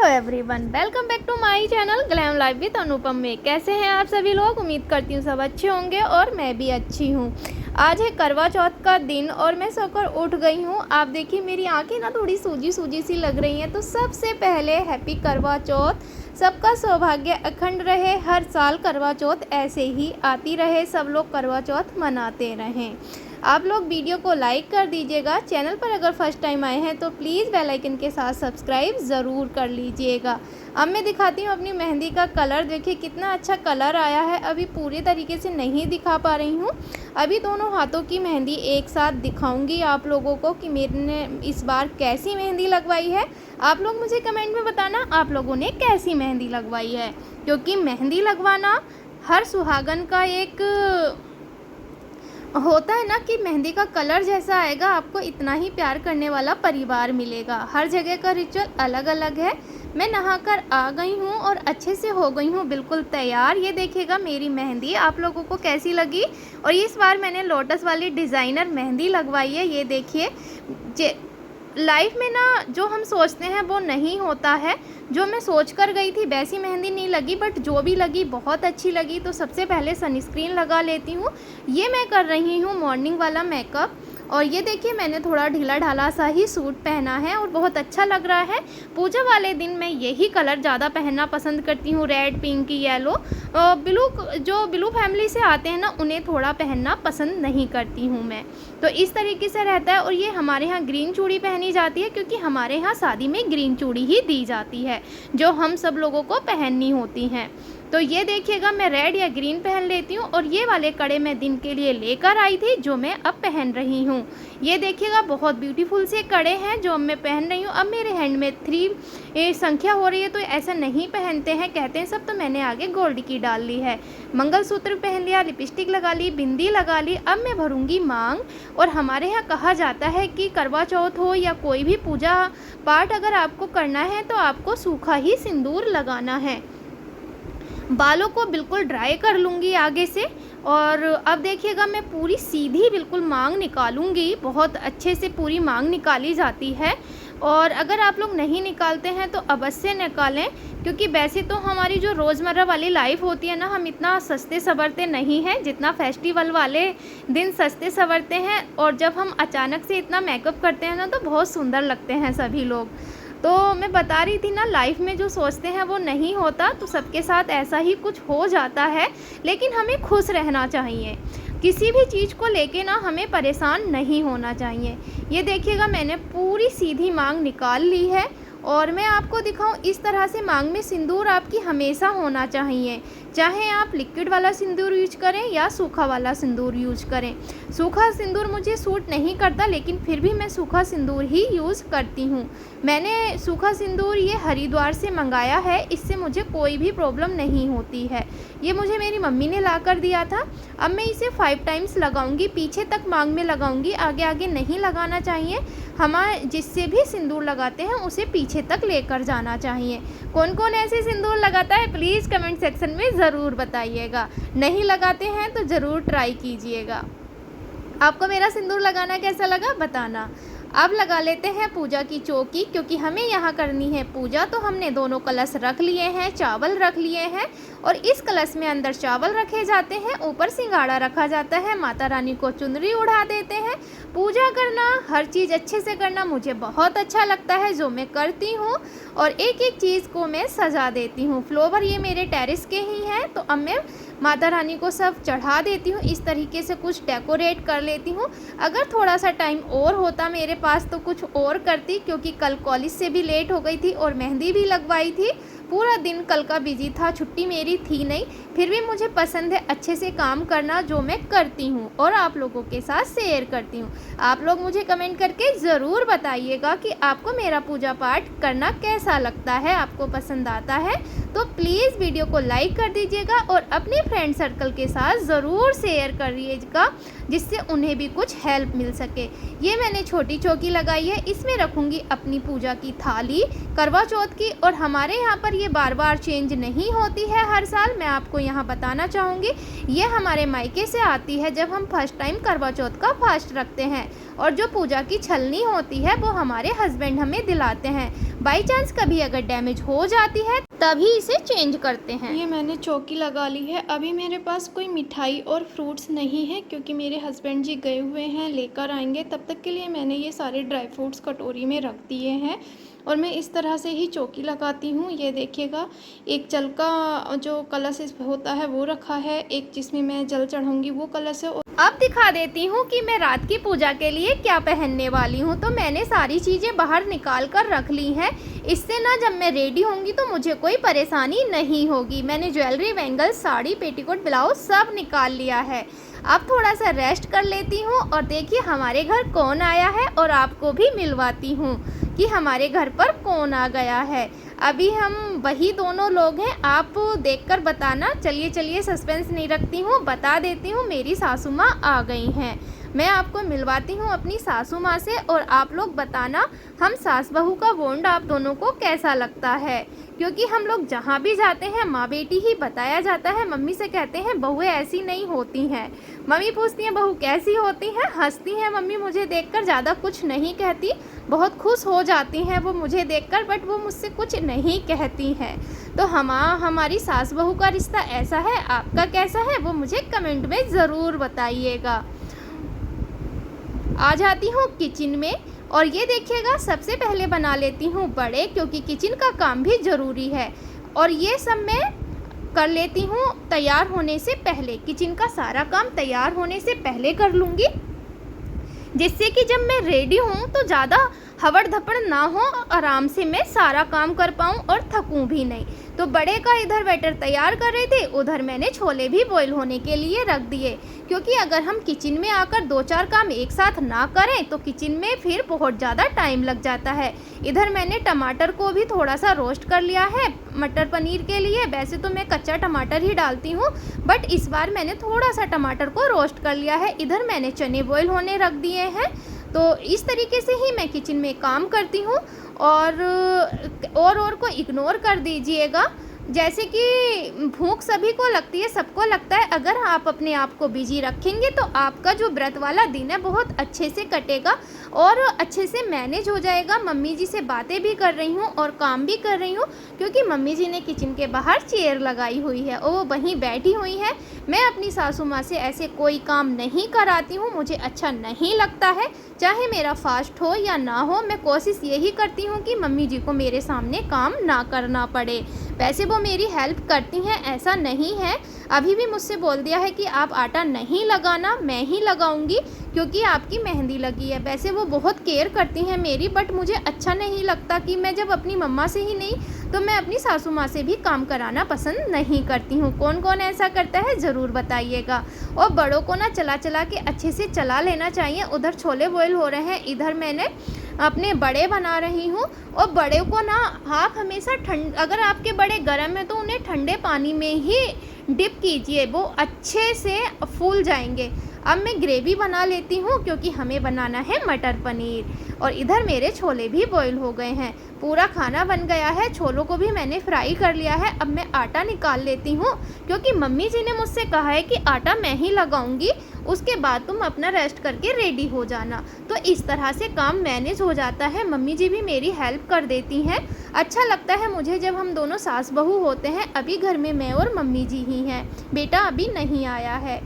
Everyone, welcome back to my channel glam life with Anupam में। कैसे हैं आप सभी लोग? उम्मीद करती हूँ सब अच्छे होंगे और मैं भी अच्छी हूँ। आज है करवा चौथ का दिन और मैं सोकर उठ गई हूँ। आप देखिए मेरी आंखें ना थोड़ी सूजी सूजी सी लग रही हैं। तो सबसे पहले हैप्पी करवा चौथ। सबका सौभाग्य अखंड रहे, हर साल करवा चौथ ऐसे ही आती रहे, सब लोग करवा चौथ मनाते रहें। आप लोग वीडियो को लाइक कर दीजिएगा। चैनल पर अगर फर्स्ट टाइम आए हैं तो प्लीज़ बेल आइकन के साथ सब्सक्राइब ज़रूर कर लीजिएगा। अब मैं दिखाती हूँ अपनी मेहंदी का कलर। देखिए कितना अच्छा कलर आया है। अभी पूरे तरीके से नहीं दिखा पा रही हूँ। अभी दोनों हाथों की मेहंदी एक साथ दिखाऊंगी आप लोगों को कि मैंने इस बार कैसी मेहंदी लगवाई है। आप लोग मुझे कमेंट में बताना आप लोगों ने कैसी मेहंदी लगवाई है, क्योंकि मेहंदी लगवाना हर सुहागन का एक होता है ना कि मेहंदी का कलर जैसा आएगा आपको इतना ही प्यार करने वाला परिवार मिलेगा। हर जगह का रिचुअल अलग अलग है। मैं नहाकर आ गई हूँ और अच्छे से हो गई हूँ बिल्कुल तैयार। ये देखिएगा मेरी मेहंदी आप लोगों को कैसी लगी। और इस बार मैंने लोटस वाली डिज़ाइनर मेहंदी लगवाई है। ये देखिए लाइफ में ना जो हम सोचते हैं वो नहीं होता है। जो मैं सोच कर गई थी वैसी मेहंदी नहीं लगी, बट जो भी लगी बहुत अच्छी लगी। तो सबसे पहले सनस्क्रीन लगा लेती हूँ। ये मैं कर रही हूँ मॉर्निंग वाला मेकअप। और ये देखिए मैंने थोड़ा ढीला ढाला सा ही सूट पहना है और बहुत अच्छा लग रहा है। पूजा वाले दिन मैं यही कलर ज़्यादा पहनना पसंद करती हूँ, रेड, पिंक, येलो। ब्लू, जो ब्लू फैमिली से आते हैं ना उन्हें थोड़ा पहनना पसंद नहीं करती हूँ मैं। तो इस तरीके से रहता है। और ये हमारे यहाँ ग्रीन चूड़ी पहनी जाती है, क्योंकि हमारे यहाँ शादी में ग्रीन चूड़ी ही दी जाती है जो हम सब लोगों को पहननी होती हैं। तो ये देखिएगा मैं रेड या ग्रीन पहन लेती हूँ। और ये वाले कड़े मैं दिन के लिए लेकर आई थी जो मैं अब पहन रही हूँ। ये देखिएगा बहुत ब्यूटीफुल से कड़े हैं जो मैं पहन रही हूँ। अब मेरे हैंड में 3 संख्या हो रही है, तो ऐसा नहीं पहनते हैं, कहते हैं सब। तो मैंने आगे गोल्ड की डाल ली है। मंगलसूत्र पहन लिया, लिपस्टिक लगा ली, बिंदी लगा ली। अब मैं भरूंगी मांग। और हमारे यहाँ कहा जाता है कि करवा चौथ हो या कोई भी पूजा पाठ अगर आपको करना है तो आपको सूखा ही सिंदूर लगाना है। बालों को बिल्कुल ड्राई कर लूँगी आगे से। और अब देखिएगा मैं पूरी सीधी बिल्कुल मांग निकालूंगी। बहुत अच्छे से पूरी मांग निकाली जाती है। और अगर आप लोग नहीं निकालते हैं तो अवश्य निकालें, क्योंकि वैसे तो हमारी जो रोज़मर्रा वाली लाइफ होती है ना, हम इतना सस्ते संवरते नहीं हैं जितना फेस्टिवल वाले दिन सस्ते संवरते हैं। और जब हम अचानक से इतना मेकअप करते हैं ना तो बहुत सुंदर लगते हैं सभी लोग। तो मैं बता रही थी ना, लाइफ में जो सोचते हैं वो नहीं होता। तो सबके साथ ऐसा ही कुछ हो जाता है, लेकिन हमें खुश रहना चाहिए। किसी भी चीज़ को लेके ना हमें परेशान नहीं होना चाहिए। ये देखिएगा मैंने पूरी सीधी मांग निकाल ली है। और मैं आपको दिखाऊं, इस तरह से मांग में सिंदूर आपकी हमेशा होना चाहिए, चाहे आप लिक्विड वाला सिंदूर यूज करें या सूखा वाला सिंदूर यूज करें। सूखा सिंदूर मुझे सूट नहीं करता, लेकिन फिर भी मैं सूखा सिंदूर ही यूज़ करती हूँ। मैंने सूखा सिंदूर ये हरिद्वार से मंगाया है, इससे मुझे कोई भी प्रॉब्लम नहीं होती है। ये मुझे मेरी मम्मी ने ला कर दिया था। अब मैं इसे 5 टाइम्स लगाऊंगी, पीछे तक मांग में लगाऊंगी, आगे आगे नहीं लगाना चाहिए। हमारे जिससे भी सिंदूर लगाते हैं उसे पीछे तक लेकर जाना चाहिए। कौन कौन ऐसे सिंदूर लगाता है प्लीज़ कमेंट सेक्शन में ज़रूर बताइएगा। नहीं लगाते हैं तो ज़रूर ट्राई कीजिएगा। आपको मेरा सिंदूर लगाना कैसा लगा बताना। अब लगा लेते हैं पूजा की चौकी, क्योंकि हमें यहाँ करनी है पूजा। तो हमने दोनों कलश रख लिए हैं, चावल रख लिए हैं। और इस कलश में अंदर चावल रखे जाते हैं, ऊपर सिंगाड़ा रखा जाता है, माता रानी को चुनरी उड़ा देते हैं। पूजा करना, हर चीज़ अच्छे से करना मुझे बहुत अच्छा लगता है, जो मैं करती हूँ। और एक एक चीज़ को मैं सजा देती हूँ। फ्लावर ये मेरे टेरेस के ही हैं, तो अब मैं माता रानी को सब चढ़ा देती हूँ। इस तरीके से कुछ डेकोरेट कर लेती हूँ। अगर थोड़ा सा टाइम और होता मेरे पास तो कुछ और करती, क्योंकि कल कॉलेज से भी लेट हो गई थी और मेहंदी भी लगवाई थी। पूरा दिन कल का बिजी था, छुट्टी मेरी थी नहीं। फिर भी मुझे पसंद है अच्छे से काम करना, जो मैं करती हूँ और आप लोगों के साथ शेयर करती हूँ। आप लोग मुझे कमेंट करके ज़रूर बताइएगा कि आपको मेरा पूजा पाठ करना कैसा लगता है, आपको पसंद आता है। तो प्लीज़ वीडियो को लाइक कर दीजिएगा और अपने फ्रेंड सर्कल के साथ ज़रूर शेयर करिएगा, जिससे उन्हें भी कुछ हेल्प मिल सके। ये मैंने छोटी चौकी लगाई है, इसमें रखूँगी अपनी पूजा की थाली करवा चौथ की। और हमारे यहाँ पर ये बार बार चेंज नहीं होती है हर साल, मैं आपको यहाँ बताना चाहूँगी। ये हमारे मायके से आती है जब हम फर्स्ट टाइम करवा चौथ का फास्ट रखते हैं, और जो पूजा की छलनी होती है वो हमारे हस्बैंड हमें दिलाते हैं। बाई चांस कभी अगर डैमेज हो जाती है तभी इसे चेंज करते हैं। ये मैंने चौकी लगा ली है। अभी मेरे पास कोई मिठाई और फ्रूट्स नहीं है, क्योंकि मेरे हस्बैंड जी गए हुए हैं, लेकर आएंगे। तब तक के लिए मैंने ये सारे ड्राई फ्रूट्स कटोरी में रख दिए हैं और मैं इस तरह से ही चौकी लगाती हूँ। ये देखिएगा, एक जल का जो कलश होता है वो रखा है, एक जिसमें मैं जल चढ़ाऊँगी वो कलश है। अब दिखा देती हूँ कि मैं रात की पूजा के लिए क्या पहनने वाली हूँ। तो मैंने सारी चीज़ें बाहर निकाल कर रख ली हैं, इससे ना जब मैं रेडी होंगी तो मुझे कोई परेशानी नहीं होगी। मैंने jewellery, bangles, sari, petticoat, blouse सब निकाल लिया है। अब थोड़ा सा रेस्ट कर लेती हूँ और देखिए हमारे घर कौन आया है, और आपको भी मिलवाती हूँ कि हमारे घर पर कौन आ गया है। अभी हम वही दोनों लोग हैं, आप देखकर बताना। चलिए चलिए, सस्पेंस नहीं रखती हूँ, बता देती हूँ, मेरी सासू माँ आ गई हैं। मैं आपको मिलवाती हूँ अपनी सासू माँ से, और आप लोग बताना हम सास बहू का बॉन्ड आप दोनों को कैसा लगता है। क्योंकि हम लोग जहाँ भी जाते हैं माँ बेटी ही बताया जाता है। मम्मी से कहते हैं बहुएं ऐसी नहीं होती हैं, मम्मी पूछती हैं बहू कैसी होती हैं, हंसती हैं मम्मी मुझे देखकर, ज़्यादा कुछ नहीं कहती, बहुत खुश हो जाती हैं वो मुझे देखकर, बट वो मुझसे कुछ नहीं कहती हैं। तो हमारी सास बहू का रिश्ता ऐसा है, आपका कैसा है वो मुझे कमेंट में ज़रूर बताइएगा। आ जाती हूँ किचन में, और ये देखिएगा सबसे पहले बना लेती हूँ बड़े, क्योंकि किचन का काम भी ज़रूरी है। और ये सब मैं कर लेती हूँ तैयार होने से पहले, किचन का सारा काम तैयार होने से पहले कर लूँगी, जिससे कि जब मैं रेडी हूँ तो ज़्यादा हवड़ धपड़ ना हो, आराम से मैं सारा काम कर पाऊँ और थकूँ भी नहीं। तो बड़े का इधर बैटर तैयार कर रहे थे, उधर मैंने छोले भी बॉईल होने के लिए रख दिए। क्योंकि अगर हम किचन में आकर 2-4 काम एक साथ ना करें तो किचन में फिर बहुत ज़्यादा टाइम लग जाता है। इधर मैंने टमाटर को भी थोड़ा सा रोस्ट कर लिया है मटर पनीर के लिए। वैसे तो मैं कच्चा टमाटर ही डालती हूँ, बट इस बार मैंने थोड़ा सा टमाटर को रोस्ट कर लिया है। इधर मैंने चने बॉईल होने रख दिए हैं। तो इस तरीके से ही मैं किचन में काम करती हूँ। और को इग्नोर कर दीजिएगा। जैसे कि भूख सभी को लगती है, सबको लगता है, अगर आप अपने आप को बिजी रखेंगे तो आपका जो व्रत वाला दिन है बहुत अच्छे से कटेगा और अच्छे से मैनेज हो जाएगा। मम्मी जी से बातें भी कर रही हूँ और काम भी कर रही हूँ, क्योंकि मम्मी जी ने किचन के बाहर चेयर लगाई हुई है और वो वहीं बैठी हुई है। मैं अपनी सासू माँ से ऐसे कोई काम नहीं कराती हूँ, मुझे अच्छा नहीं लगता है। चाहे मेरा फास्ट हो या ना हो, मैं कोशिश यही करती हूँ कि मम्मी जी को मेरे सामने काम ना करना पड़े। वैसे वो मेरी हेल्प करती हैं, ऐसा नहीं है। अभी भी मुझसे बोल दिया है कि आप आटा नहीं लगाना, मैं ही लगाऊंगी क्योंकि आपकी मेहंदी लगी है। वैसे वो बहुत केयर करती हैं मेरी, बट मुझे अच्छा नहीं लगता कि मैं जब अपनी मम्मा से ही नहीं तो मैं अपनी सासू माँ से भी काम कराना पसंद नहीं करती हूँ। कौन कौन ऐसा करता है ज़रूर बताइएगा। और बड़ों को ना चला चला के अच्छे से चला लेना चाहिए। उधर छोले बॉयल हो रहे हैं, इधर मैंने अपने बड़े बना रही हूँ। और बड़े को ना आप हमेशा अगर आपके बड़े गर्म है तो उन्हें ठंडे पानी में ही डिप कीजिए, वो अच्छे से फूल जाएंगे। अब मैं ग्रेवी बना लेती हूँ क्योंकि हमें बनाना है मटर पनीर। और इधर मेरे छोले भी बॉईल हो गए हैं, पूरा खाना बन गया है। छोलों को भी मैंने फ्राई कर लिया है। अब मैं आटा निकाल लेती हूँ क्योंकि मम्मी जी ने मुझसे कहा है कि आटा मैं ही लगाऊंगी, उसके बाद तुम अपना रेस्ट करके रेडी हो जाना। तो इस तरह से काम मैनेज हो जाता है। मम्मी जी भी मेरी हेल्प कर देती हैं। अच्छा लगता है मुझे जब हम दोनों सास बहू होते हैं। अभी घर में मैं और मम्मी जी ही हैं, बेटा अभी नहीं आया है।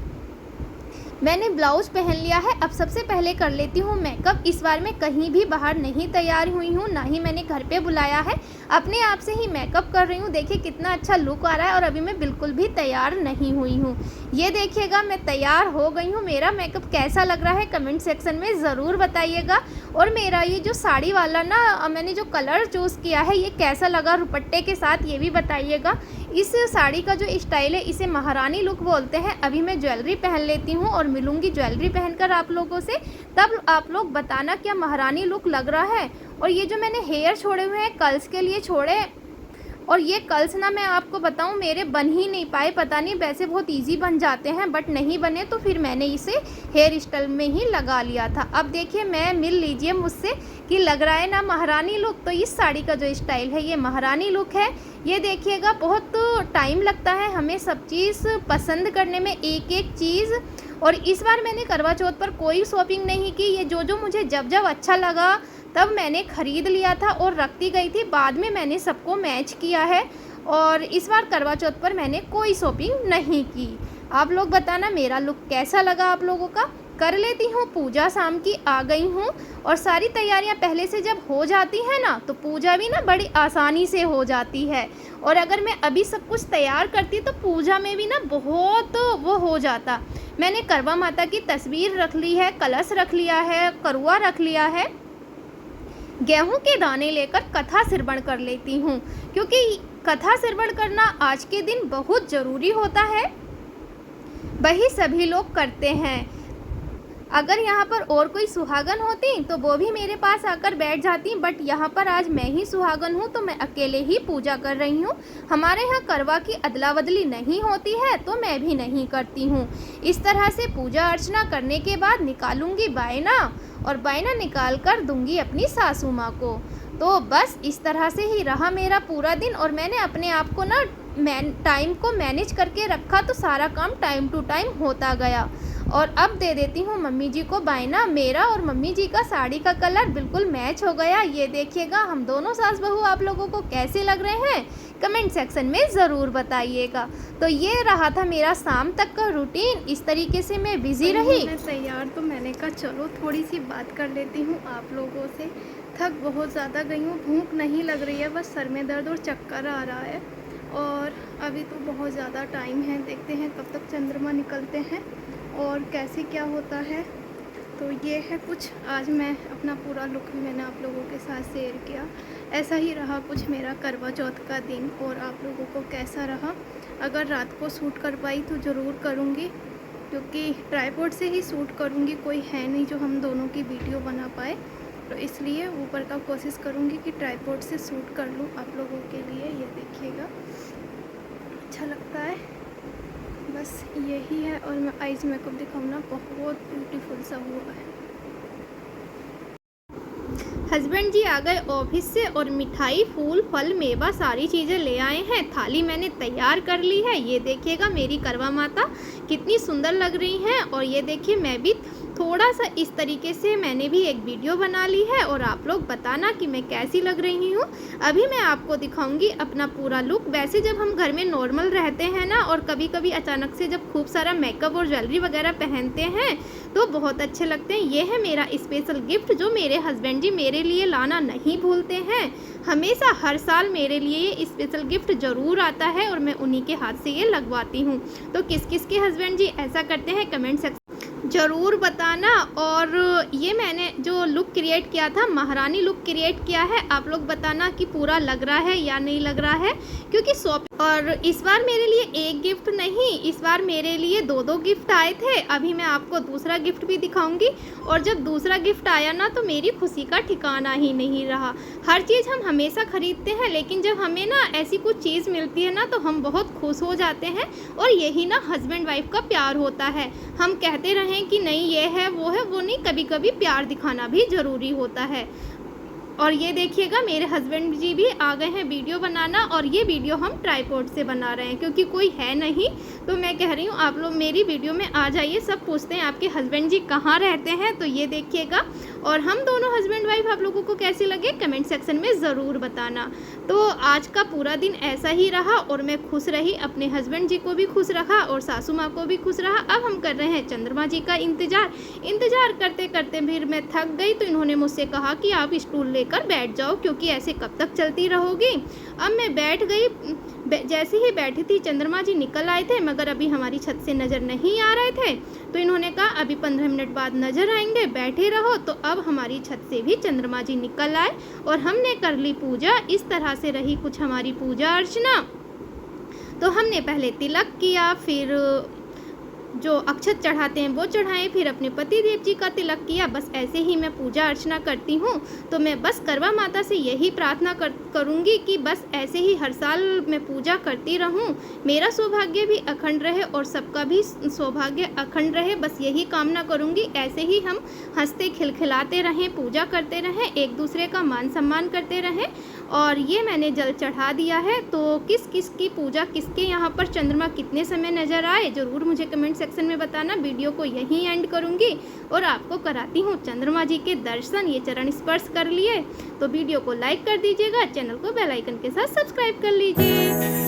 मैंने ब्लाउज़ पहन लिया है। अब सबसे पहले कर लेती हूँ मेकअप। इस बार मैं कहीं भी बाहर नहीं तैयार हुई हूँ, ना ही मैंने घर पे बुलाया है, अपने आप से ही मेकअप कर रही हूँ। देखिए कितना अच्छा लुक आ रहा है। और अभी मैं बिल्कुल भी तैयार नहीं हुई हूँ। ये देखिएगा मैं तैयार हो गई हूँ। मेरा मेकअप कैसा लग रहा है कमेंट सेक्शन में ज़रूर बताइएगा। और मेरा ये जो साड़ी वाला ना मैंने जो कलर चूज़ किया है ये कैसा लगा दुपट्टे के साथ, ये भी बताइएगा। इस साड़ी का जो स्टाइल है इसे महारानी लुक बोलते हैं। अभी मैं ज्वेलरी पहन लेती हूँ और मिलूंगी ज्वेलरी पहनकर आप लोगों से, तब आप लोग बताना क्या महारानी लुक लग रहा है। और ये जो मैंने हेयर छोड़े हुए हैं कर्ल्स के लिए छोड़े, और ये कल्स ना मैं आपको बताऊं मेरे बन ही नहीं पाए, पता नहीं, वैसे बहुत इजी बन जाते हैं बट नहीं बने, तो फिर मैंने इसे हेयर स्टाइल में ही लगा लिया था। अब देखिए मैं मिल लीजिए मुझसे कि लग रहा है ना महारानी लुक। तो इस साड़ी का जो स्टाइल है ये महारानी लुक है। ये देखिएगा बहुत टाइम लगता है हमें सब चीज़ पसंद करने में, एक एक चीज़। और इस बार मैंने करवा चौथ पर कोई शॉपिंग नहीं की, ये जो जो मुझे जब जब अच्छा लगा तब मैंने ख़रीद लिया था और रखती गई थी, बाद में मैंने सबको मैच किया है। और इस बार करवा चौथ पर मैंने कोई शॉपिंग नहीं की। आप लोग बताना मेरा लुक कैसा लगा आप लोगों का। कर लेती हूँ पूजा, शाम की आ गई हूँ और सारी तैयारियाँ पहले से जब हो जाती हैं ना तो पूजा भी ना बड़ी आसानी से हो जाती है। और अगर मैं अभी सब कुछ तैयार करती तो पूजा में भी ना बहुत वो हो जाता। मैंने करवा माता की तस्वीर रख ली है, कलश रख लिया है, करुआ रख लिया है, गेहूं के दाने लेकर कथा श्रवण कर लेती हूँ, क्योंकि कथा श्रवण करना आज के दिन बहुत ज़रूरी होता है, वही सभी लोग करते हैं। अगर यहाँ पर और कोई सुहागन होती तो वो भी मेरे पास आकर बैठ जाती, बट यहाँ पर आज मैं ही सुहागन हूँ तो मैं अकेले ही पूजा कर रही हूँ। हमारे यहाँ करवा की अदला बदली नहीं होती है तो मैं भी नहीं करती हूँ। इस तरह से पूजा अर्चना करने के बाद निकालूंगी बायना और बायना निकाल कर दूंगी अपनी सासू माँ को। तो बस इस तरह से ही रहा मेरा पूरा दिन और मैंने अपने आप को ना टाइम को मैनेज करके रखा तो सारा काम टाइम टू टाइम होता गया। और अब दे देती हूँ मम्मी जी को बायना। मेरा और मम्मी जी का साड़ी का कलर बिल्कुल मैच हो गया। ये देखिएगा हम दोनों सास बहू आप लोगों को कैसे लग रहे हैं कमेंट सेक्शन में ज़रूर बताइएगा। तो ये रहा था मेरा शाम तक का रूटीन, इस तरीके से मैं बिज़ी रही। मैं तैयार तो मैंने कहा चलो थोड़ी सी बात कर लेती हूँ आप लोगों से। थक बहुत ज़्यादा गई हूँ, भूख नहीं लग रही है, बस सर में दर्द और चक्कर आ रहा है। और अभी तो बहुत ज़्यादा टाइम है, देखते हैं कब तक चंद्रमा निकलते हैं और कैसे क्या होता है। तो ये है कुछ आज मैं अपना पूरा लुक भी मैंने आप लोगों के साथ शेयर किया। ऐसा ही रहा कुछ मेरा करवा चौथ का दिन। और आप लोगों को कैसा रहा, अगर रात को शूट कर पाई तो ज़रूर करूँगी, क्योंकि ट्राइपॉड से ही शूट करूँगी, कोई है नहीं जो हम दोनों की वीडियो बना पाए, तो इसलिए ऊपर का कोशिश करूँगी कि ट्राइपॉड से शूट कर लूँ आप लोगों के लिए। ये देखिएगा अच्छा लगता है, बस यही है। और मैं आइज मेकअप दिखाऊँ ना, बहुत ब्यूटीफुल सा हुआ है। हस्बैंड जी आ गए ऑफिस से और मिठाई, फूल, फल, मेवा सारी चीज़ें ले आए हैं। थाली मैंने तैयार कर ली है। ये देखिएगा मेरी करवा माता कितनी सुंदर लग रही हैं। और ये देखिए मैं भी थोड़ा सा इस तरीके से मैंने भी एक वीडियो बना ली है और आप लोग बताना कि मैं कैसी लग रही हूँ। अभी मैं आपको दिखाऊंगी अपना पूरा लुक। वैसे जब हम घर में नॉर्मल रहते हैं ना और कभी कभी अचानक से जब खूब सारा मेकअप और ज्वेलरी वगैरह पहनते हैं तो बहुत अच्छे लगते हैं। ये है मेरा स्पेशल गिफ्ट जो मेरे हस्बैंड जी मेरे लिए लाना नहीं भूलते हैं। हमेशा हर साल मेरे लिए ये स्पेशल गिफ्ट ज़रूर आता है और मैं उन्हीं के हाथ से ये लगवाती हूँ। तो किस किस के हस्बैंड जी ऐसा करते हैं कमेंट सेक्शन ज़रूर बताना। और ये मैंने जो लुक क्रिएट किया था, महारानी लुक क्रिएट किया है, आप लोग बताना कि पूरा लग रहा है या नहीं लग रहा है, क्योंकि और इस बार मेरे लिए एक गिफ्ट नहीं, इस बार मेरे लिए दो दो गिफ्ट आए थे। अभी मैं आपको दूसरा गिफ्ट भी दिखाऊंगी। और जब दूसरा गिफ्ट आया ना तो मेरी खुशी का ठिकाना ही नहीं रहा। हर चीज़ हम हमेशा खरीदते हैं, लेकिन जब हमें ना ऐसी कुछ चीज़ मिलती है ना तो हम बहुत खुश हो जाते हैं। और यही ना हस्बैंड वाइफ का प्यार होता है। हम कहते रहें कि नहीं ये है वो है, वो नहीं, कभी कभी प्यार दिखाना भी ज़रूरी होता है। और ये देखिएगा मेरे हस्बैंड जी भी आ गए हैं वीडियो बनाना। और ये वीडियो हम ट्राइपॉड से बना रहे हैं क्योंकि कोई है नहीं, तो मैं कह रही हूँ आप लोग मेरी वीडियो में आ जाइए। सब पूछते हैं आपके हस्बैंड जी कहाँ रहते हैं, तो ये देखिएगा। और हम दोनों हस्बैंड वाइफ आप लोगों को कैसे लगे कमेंट सेक्शन में ज़रूर बताना। तो आज का पूरा दिन ऐसा ही रहा और मैं खुश रही, अपने हस्बैंड जी को भी खुश रखा और सासू माँ को भी खुश रहा। अब हम कर रहे हैं चंद्रमा जी का इंतज़ार करते करते फिर मैं थक गई, तो इन्होंने मुझसे कहा कि आप स्टूल लेकर बैठ जाओ क्योंकि ऐसे कब तक चलती रहोगी। अब मैं बैठ गई। जैसे ही बैठी थी चंद्रमा जी निकल आए थे, मगर अभी हमारी छत से नज़र नहीं आ रहे थे, तो इन्होंने कहा अभी 15 मिनट बाद नज़र आएंगे, बैठे रहो। तो अब हमारी छत से भी चंद्रमा जी निकल आए और हमने कर ली पूजा। इस तरह से रही कुछ हमारी पूजा अर्चना। तो हमने पहले तिलक किया, फिर जो अक्षत चढ़ाते हैं वो चढ़ाएं, फिर अपने पति देव जी का तिलक किया। बस ऐसे ही मैं पूजा अर्चना करती हूँ। तो मैं बस करवा माता से यही प्रार्थना करूँगी कि बस ऐसे ही हर साल मैं पूजा करती रहूँ, मेरा सौभाग्य भी अखंड रहे और सबका भी सौभाग्य अखंड रहे। बस यही कामना करूँगी। ऐसे ही हम हंसते खिलखिलाते रहें, पूजा करते रहें, एक दूसरे का मान सम्मान करते रहें। और ये मैंने जल चढ़ा दिया है। तो किस किस की पूजा, किसके यहाँ पर चंद्रमा कितने समय नज़र आए, ज़रूर मुझे कमेंट सेक्शन में बताना। वीडियो को यहीं एंड करूँगी और आपको कराती हूँ चंद्रमा जी के दर्शन। ये चरण स्पर्श कर लिए तो वीडियो को लाइक कर दीजिएगा, चैनल को बेल आइकन के साथ सब्सक्राइब कर लीजिए।